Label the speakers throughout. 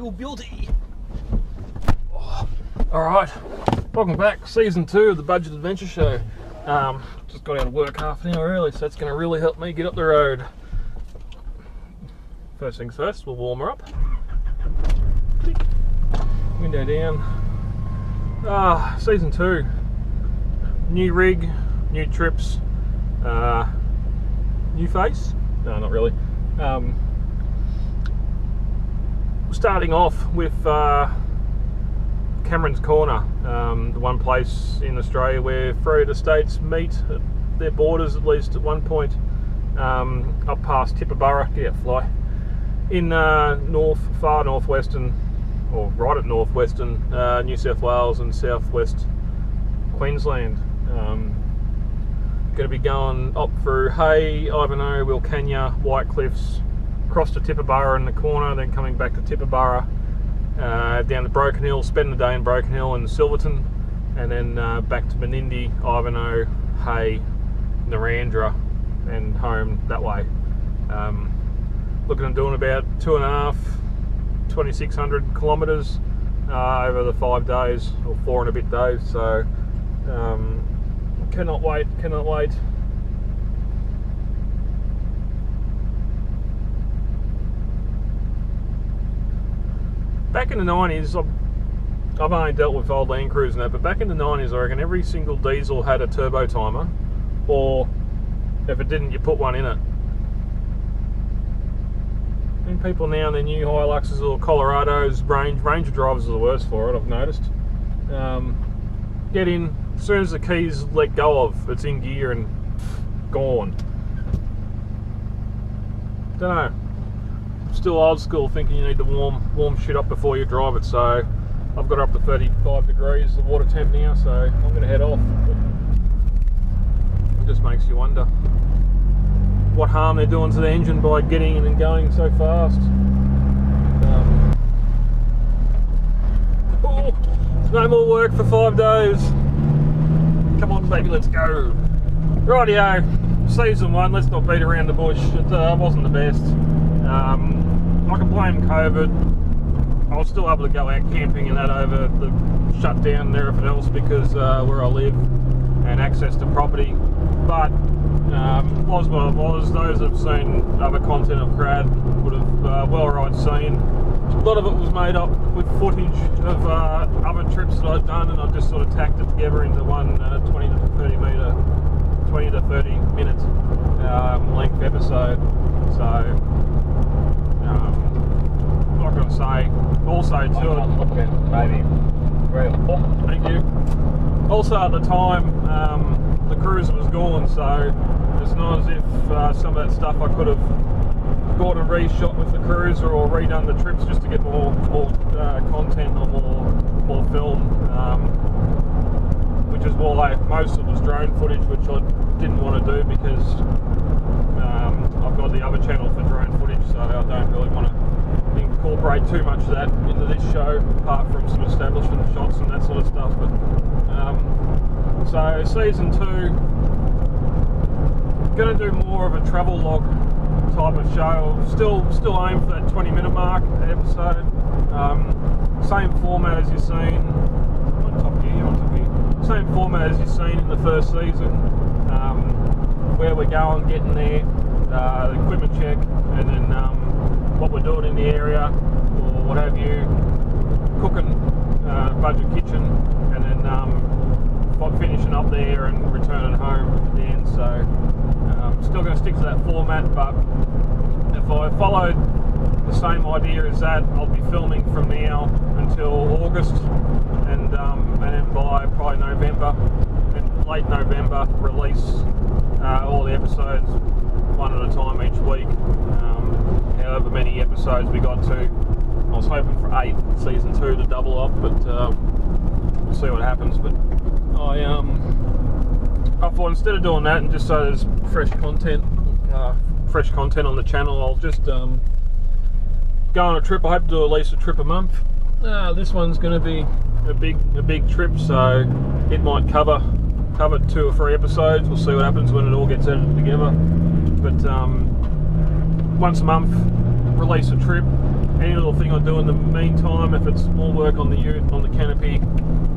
Speaker 1: your beauty. Oh, alright, welcome back. Season 2 of the Budget Adventure Show. Just got out of work half an hour early, so that's going to really help me get up the road. First things first, we'll warm her up. Window down. Season 2. New rig, new trips, new face. No, not really. Starting off with Cameron's Corner, the one place in Australia where Freo states meet at their borders, at least at one point, up past Tibooburra. Get out, fly. In far northwestern, or right at northwestern New South Wales and southwest Queensland. Going to be going up through Hay, Ivanhoe, Wilcannia, White Cliffs, across to Tibooburra in the corner, then coming back to Tibooburra, down to Broken Hill, spend the day in Broken Hill and Silverton, and then back to Menindee, Ivanhoe, Hay, Narrandera, and home that way. Looking at doing about 2,600 kilometres over the 5 days, or 4 and a bit days, so cannot wait. Back in the 90s, I've only dealt with old Land Cruisers and that, but back in the 90s I reckon every single diesel had a turbo timer, or if it didn't, you put one in it. And people now in their new Hiluxes or Colorados, Ranger drivers are the worst for it, I've noticed. Get in, as soon as the keys let go of, it's in gear and gone. Don't know. Still old school, thinking you need to warm shit up before you drive it, so I've got up to 35 degrees the water temp now, so I'm going to head off. It just makes you wonder what harm they're doing to the engine by getting in and going so fast. No more work for 5 days. Come on baby, let's go. Rightio, season 1, let's not beat around the bush. It wasn't the best. I can blame COVID. I was still able to go out camping and that over the shutdown and everything else because where I live and access to property. But was what it was. Those that have seen other content of Crad would have well right seen. A lot of it was made up with footage of other trips that I'd done, and I just sort of tacked it together into one 20 to 30 minute length episode. So, like I say, also too,
Speaker 2: maybe 3 or 4.
Speaker 1: Thank you. Also at the time, the cruiser was gone, so it's not as if some of that stuff I could have gone and reshot with the cruiser or redone the trips just to get more content or more film, which is why most of it was drone footage, which I didn't want to do because I've got the other channel for drone footage, so I don't really want to incorporate too much of that into this show, apart from some establishment shots and that sort of stuff. But so season 2, going to do more of a travel log type of show. Still aim for that 20-minute mark episode. Same format as you've seen. On top here. Same format as you've seen in the first season. Where we're going, getting there, the equipment check, and then what we're doing in the area, or what have you, cooking, budget kitchen, and then finishing up there and returning home at the end. So still going to stick to that format, but if I followed the same idea as that, I'll be filming from now until August, and then by probably November, and late November, release all the episodes one at a time each week. However many episodes we got to. I was hoping for 8 season 2 to double up, but we'll see what happens. But I thought instead of doing that, and just so there's fresh content on the channel, I'll just go on a trip. I hope to do at least a trip a month. This one's going to be a big trip, so it might cover 2 or 3 episodes. We'll see what happens when it all gets edited together. But once a month, release a trip, any little thing I do in the meantime, if it's more work on the ute, on the canopy,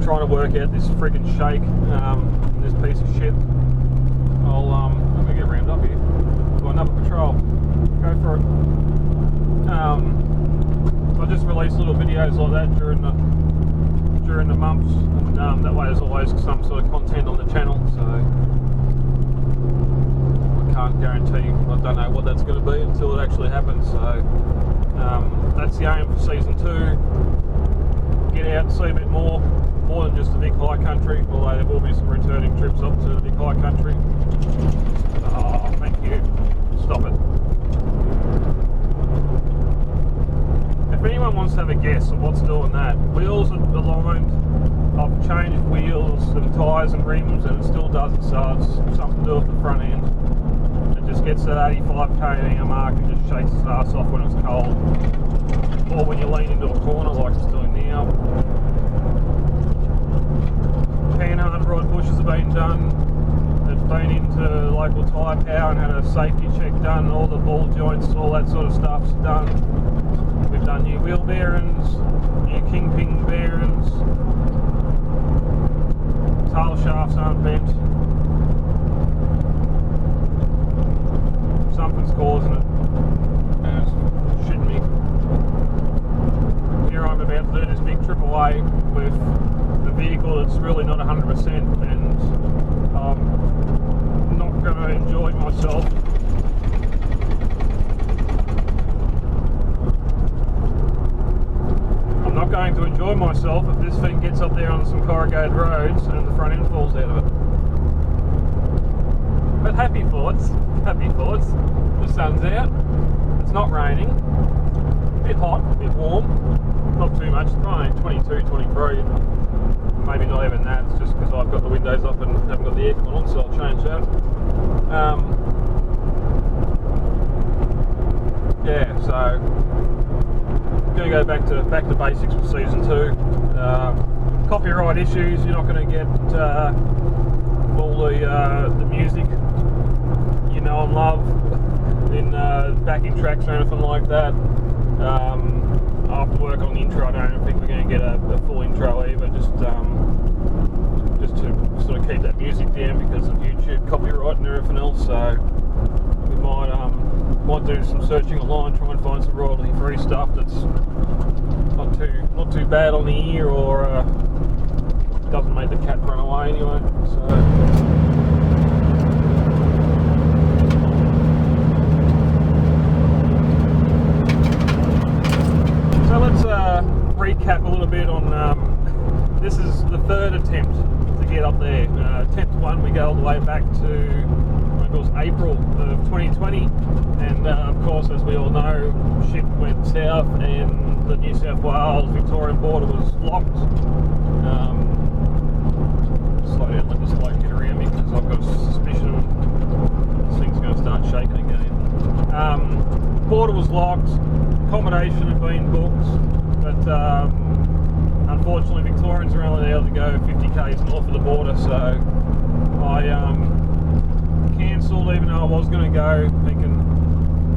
Speaker 1: trying to work out this friggin' shake, this piece of shit, I'm gonna get rammed up here. Got another patrol. Go for it. I just release little videos like that during the months, and that way there's always some sort of content on the channel. So I can't guarantee. I don't know what that's going to be until it actually happens. So that's the aim for season 2. Get out and see a bit more than just the big high country. Although there will be some returning trips up to the big high country. Oh, thank you. Stop it. If anyone wants to have a guess of what's doing that, wheels are aligned. I've changed wheels and tyres and rims, and it still does it. So it's something to do with the front end. It just gets that 85 km mark and just shakes its ass off when it's cold, or when you lean into a corner like it's doing now. Panhard rod bushes have been done. It's been into local tyre power and had a safety check done. All the ball joints, all that sort of stuff's done. We've done new wheel bearings, new kingpin bearings, tail shafts aren't bent. Something's causing it, and it's shitting me. Here I'm about to do this big trip away with a vehicle that's really not 100%, and I'm not going to enjoy myself. I'm not going to enjoy myself if this thing gets up there on some corrugated roads and the front end falls out of it. But happy thoughts. The sun's out, it's not raining, a bit hot, a bit warm, not too much, it's only 22, 23, maybe not even that. It's just because I've got the windows up and haven't got the aircon on, so I'll change that. Yeah, so going to go back to basics with season 2. Copyright issues, you're not going to get all the music you know and love in backing tracks or anything like that. After work on the intro, I don't think we're going to get a full intro either, just to sort of keep that music down because of YouTube copyright and everything else. So we might do some searching online, try and find some royalty-free stuff that's not too bad on the ear, or doesn't make the cat run away anyway. So let's recap a little bit on. This is the third attempt to get up there. Attempt 1, we go all the way back to, I think it was April of 2020, and of course, as we all know, shit went south and the New South Wales Victorian border was locked. Slow down, let this bloke get around me because I've got a suspicion this thing's going to start shaking again. Border was locked, accommodation had been booked, but unfortunately Victorians are only able to go 50 k's north of the border, so I cancelled, even though I was going to go, thinking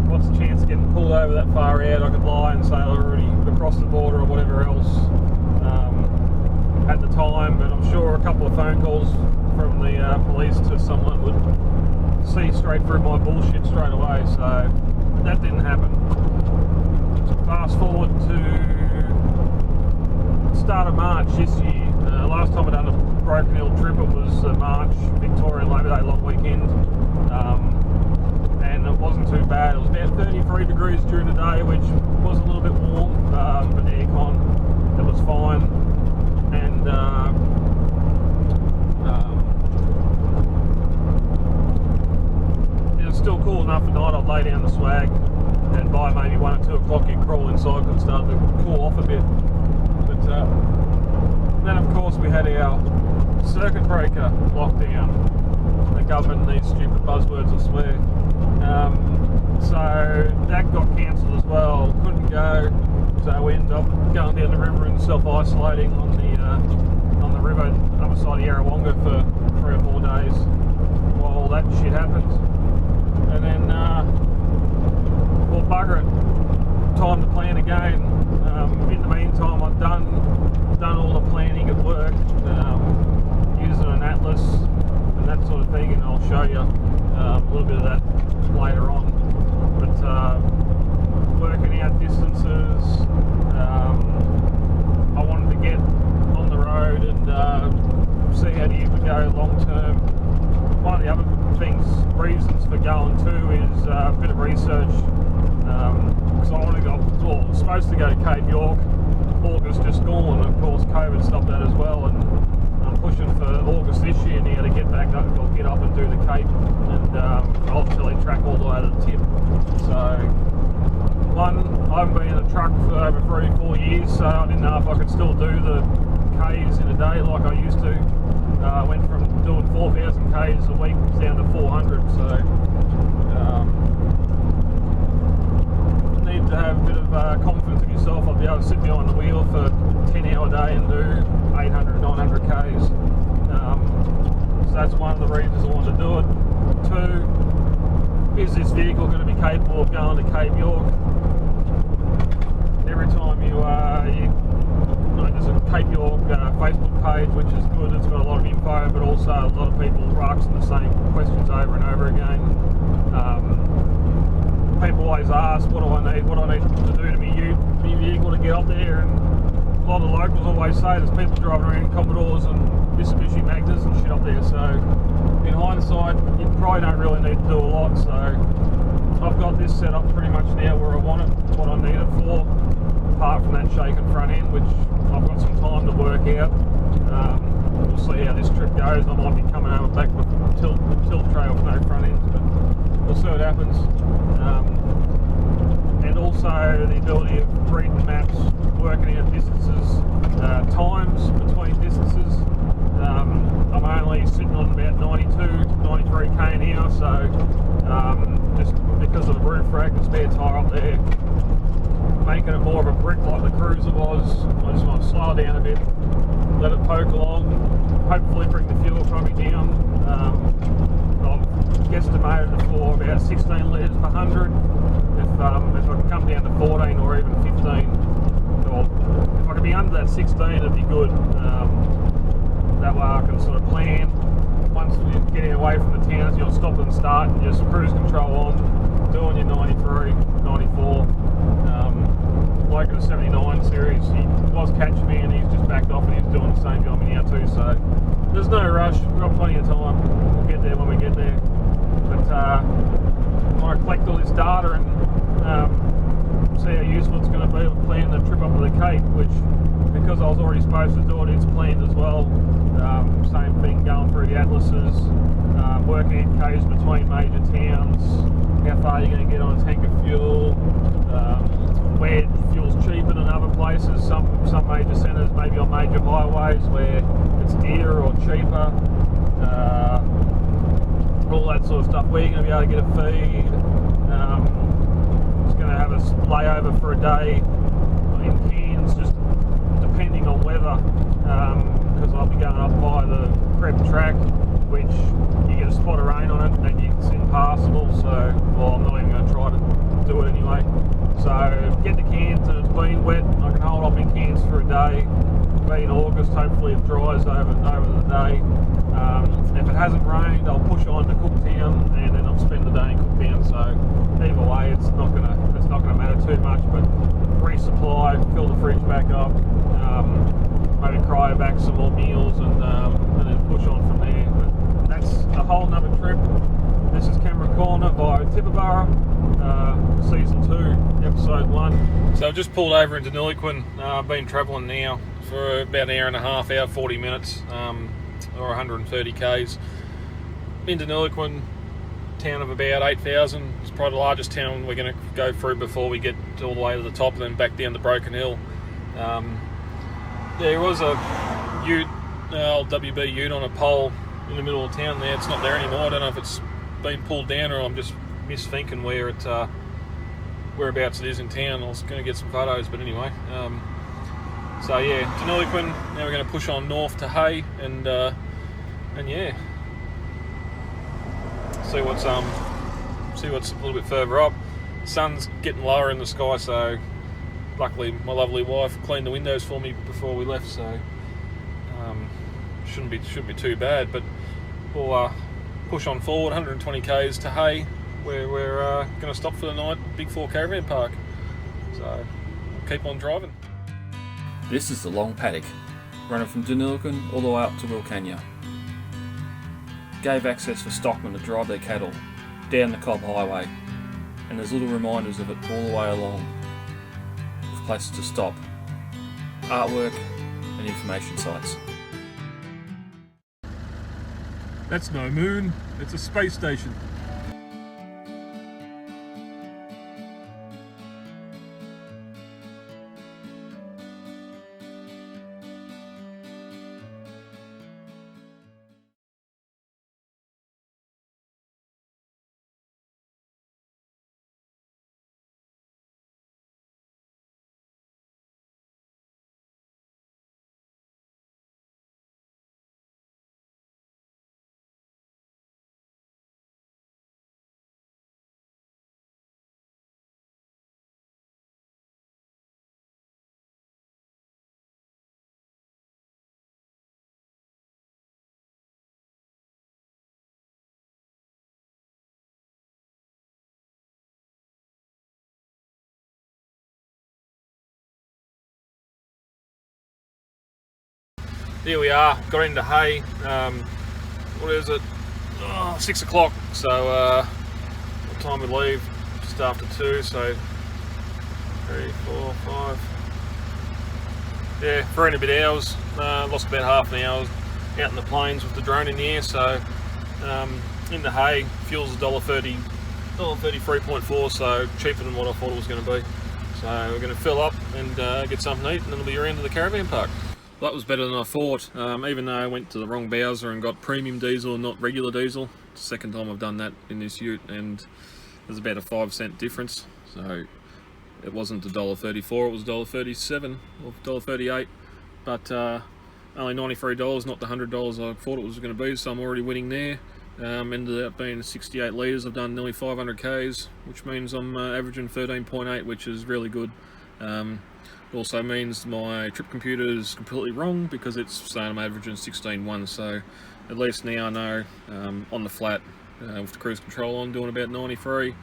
Speaker 1: what's the chance of getting pulled over that far out. I could lie and say I already across the border or whatever else at the time, but I'm sure a couple of phone calls from the police to someone would see straight through my bullshit straight away, so that didn't happen. Fast forward to start of March this year. Last time I'd done a Broken Hill trip, it was March, Victorian Labour Day long weekend, and it wasn't too bad. It was about 33 degrees during the day, which was a little bit warm, but aircon, it was fine, and it was still cool enough at night. I'd lay down the swag, and by maybe 1 or 2 o'clock you'd crawl inside because it started to cool off a bit. But then of course we had our circuit breaker lockdown. The government needs stupid buzzwords, I swear. So that got cancelled as well. Couldn't go. So we ended up going down the river and self-isolating on the river other side of Yarrawonga for 3 or 4 days while all that shit happened. And then, well, bugger it. Time to plan again. thing, and I'll show you a little bit of that later on. But working out distances, I wanted to get on the road and see how do you go long term. One of the other reasons for going too is a bit of research, because I want to go, well, I was supposed to go to Cape York, August just gone, and of course COVID stopped that as well, and I'm pushing for August this year now to get back up, or get up and do the Cape, and ultimately track all the way to the tip. So one, I haven't been in a truck for over 3-4 years, so I didn't know if I could still do the Ks in a day like I used to. I went from doing 4,000 Ks a week down to 400, so need to have a bit of confidence in yourself. I'll be able to sit behind the wheel for a 10-hour day and do 800, 900 Ks. So that's one of the reasons I want to do it. Two, is this vehicle going to be capable of going to Cape York? Every time there's a Cape York Facebook page, which is good. It's got a lot of info, but also a lot of people are asking the same questions over and over again. People always ask, what do I need to do to be vehicle to get up there? And a lot of the locals always say there's people driving around in Commodores and Mitsubishi Magnas and shit up there. So in hindsight, you probably don't really need to do a lot. So I've got this set up pretty much now where I want it, what I need it for, apart from that shaken front end, which I've got some time to work out. We'll see how this trip goes. I might be coming over back with tilt tray with no front ends, but we'll see what happens. And also the ability of reading maps, working out distances, times between distances. I'm only sitting on about 92, 93k an hour, so just because of the roof rack and spare tyre up there, making it more of a brick like the Cruiser was. I just want to slow it down a bit, let it poke along, hopefully bring the fuel economy down. I've guesstimated for about 16 litres per 100. If I can come down to 14 or even 15, or if I could be under that 16, it'd be good. That way I can sort of plan. Once you're getting away from the towns, you'll stop and start and just cruise control on, doing your 93, 94. Like in the 79 series, he was catching me and he's just backed off and he's doing the same job now too, so there's no rush, we've got plenty of time, we'll get there when we get there. But I want to collect all this data and see how useful it's going to be with planning the trip up to the Cape, which, because I was already supposed to do it, it's planned as well. Same thing, going through the atlases, working in Ks between major towns, how far you're going to get on a tank of fuel, where fuel's cheaper than other places, some major centres, maybe on major highways where it's dearer or cheaper, all that sort of stuff, where you're going to be able to get a feed. Just going to have a layover for a day in Cairns, just depending on weather, because I'll be going up by the Creb track, which you get a spot of rain on it and it's impassable, so, well, I'm not even going to try to do it anyway. So get to Cairns and it's been wet, I can hold up in Cairns for a day. Be in August, hopefully it dries over the day. If it hasn't rained, I'll push on to Cooktown and then I'll spend the day in Cooktown. So either way, it's not gonna matter too much. But resupply, fill the fridge back up, maybe cryo back some more meals, and then push on from there. But that's a whole nother trip. This is Camera Corner via Tibooburra, Season 2, Episode 1. So I've just pulled over into Niliquin. I've been travelling now for about an hour and a half, hour 40 minutes, or 130 k's. Into Niliquin, town of about 8,000. It's probably the largest town we're going to go through before we get all the way to the top and then back down to Broken Hill. There was a old WB ute on a pole in the middle of town there. It's not there anymore. I don't know if it's been pulled down or I'm just misthinking where whereabouts it is in town. I was going to get some photos, but anyway. So yeah, to Niliquin. Now we're going to push on north to Hay and yeah, see what's a little bit further up. The sun's getting lower in the sky, so luckily my lovely wife cleaned the windows for me before we left, so shouldn't be too bad. But we'll push on forward, 120 k's to Hay, where we're going to stop for the night, Big 4 Caravan Park. So keep on driving.
Speaker 3: This is the long paddock, running from Deniliquin all the way up to Wilcannia. Gave access for stockmen to drive their cattle down the Cobb Highway, and there's little reminders of it all the way along, with places to stop, artwork and information sites.
Speaker 1: That's no moon, it's a space station. Here we are, got into Hay. What is it? 6 o'clock. So what time we leave? Just after 2. So 3, 4, 5. Yeah, 3 and a bit hours. Lost about half an hour out in the plains with the drone in the air. So in the Hay, fuel's $1.30, $1.33.4. So cheaper than what I thought it was going to be. So we're going to fill up and get something to eat, and then we'll be around to the caravan park. That was better than I thought, even though I went to the wrong Bowser and got premium diesel and not regular diesel. It's the second time I've done that in this ute, and there's about a 5 cent difference. So it wasn't $1.34, it was $1.37 or $1.38, but only $93, not the $100 I thought it was going to be, so I'm already winning there. Ended up being 68 litres. I've done nearly 500 k's, which means I'm averaging 13.8, which is really good. It also means my trip computer is completely wrong because it's saying I'm averaging 16.1, so at least now I know on the flat with the cruise control on, doing about 93,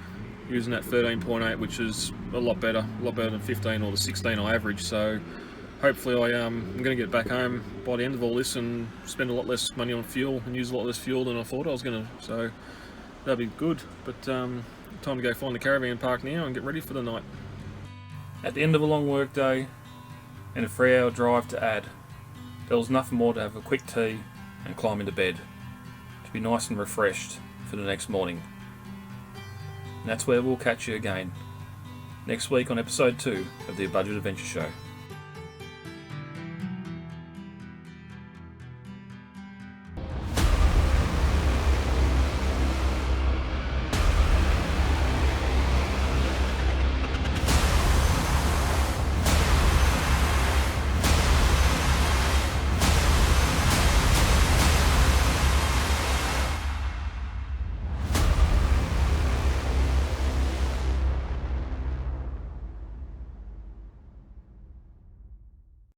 Speaker 1: using that 13.8, which is a lot better than 15 or the 16 I average. So hopefully I'm going to get back home by the end of all this and spend a lot less money on fuel and use a lot less fuel than I thought I was going to, so that'll be good. But time to go find the caravan park now and get ready for the night.
Speaker 3: At the end of a long work day and a 3-hour drive to add, there was nothing more to have a quick tea and climb into bed, to be nice and refreshed for the next morning. And that's where we'll catch you again, next week on episode 2 of the A Budget Adventure Show.